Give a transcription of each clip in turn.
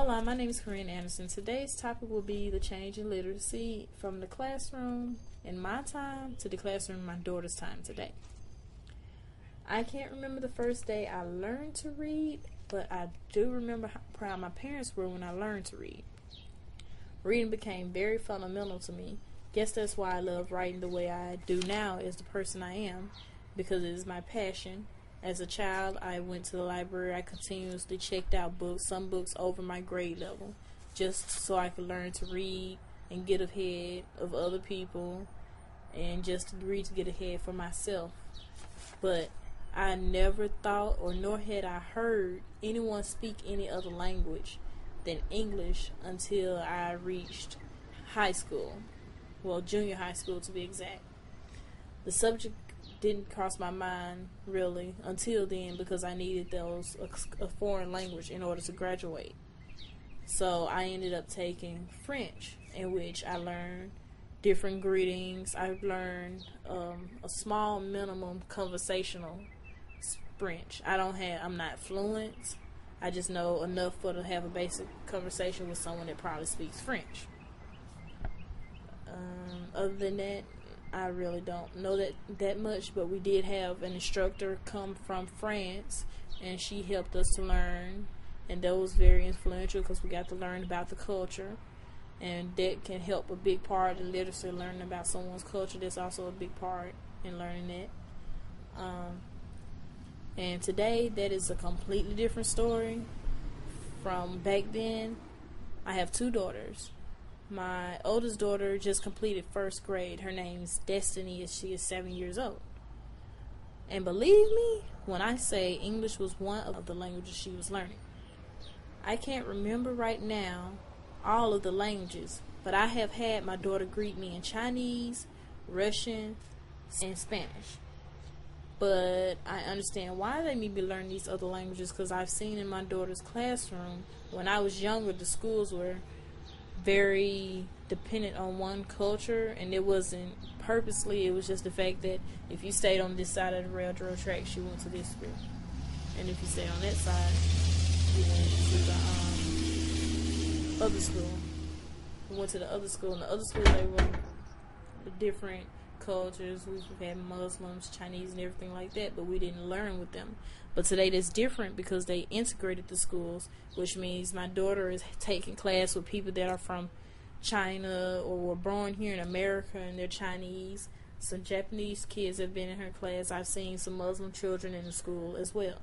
Hola, my name is Corinne Anderson. Today's topic will be the change in literacy from the classroom in my time to the classroom in my daughter's time today. I can't remember the first day I learned to read, but I do remember how proud my parents were when I learned to read. Reading became very fundamental to me. Guess that's why I love writing the way I do now as the person I am, because it is my passion. As a child, I went to the library. I continuously checked out books, some books over my grade level, just so I could learn to read and get ahead of other people, and just to read to get ahead for myself. But I never thought, or nor had I heard anyone speak any other language than English until I reached high school. Well, junior high school to be exact. The subject didn't cross my mind really until then, because I needed a foreign language in order to graduate. So I ended up taking French, in which I learned different greetings. I learned a small minimum conversational French. I'm not fluent. I just know enough to have a basic conversation with someone that probably speaks French. Other than that, I really don't know that much, but we did have an instructor come from France, and she helped us to learn, and that was very influential because we got to learn about the culture, and that can help a big part in literacy. Learning about someone's culture, that's also a big part in learning that. And today, that is a completely different story from back then. I have two daughters. My oldest daughter just completed first grade. Her name's Destiny, and she is 7 years old. And believe me when I say English was one of the languages she was learning. I can't remember right now all of the languages, but I have had my daughter greet me in Chinese, Russian, and Spanish. But I understand why they need to learn these other languages, because I've seen in my daughter's classroom, when I was younger, the schools were very dependent on one culture, and it wasn't purposely. It was just the fact that if you stayed on this side of the railroad tracks, you went to this school, and if you stayed on that side, you went to the other school. We went to the other school, and the other school, they were different cultures. We've had Muslims, Chinese, and everything like that, but we didn't learn with them. But today that's different because they integrated the schools, which means my daughter is taking class with people that are from China or were born here in America and they're Chinese. Some Japanese kids have been in her class. I've seen some Muslim children in the school as well.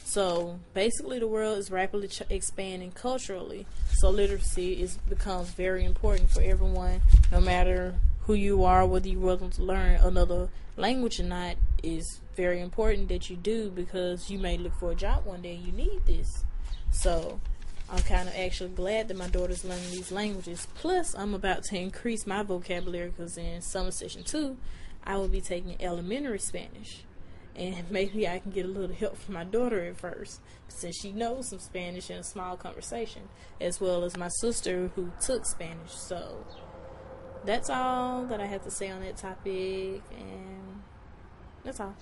So basically the world is rapidly expanding culturally, so literacy becomes very important for everyone, no matter who you are, whether you're willing to learn another language or not. Is very important that you do, because you may look for a job one day and you need this. So I'm kind of actually glad that my daughter's learning these languages. Plus, I'm about to increase my vocabulary, because in summer session 2, I will be taking elementary Spanish. And maybe I can get a little help from my daughter at first, since she knows some Spanish in a small conversation, as well as my sister who took Spanish. So that's all that I have to say on that topic, and that's all.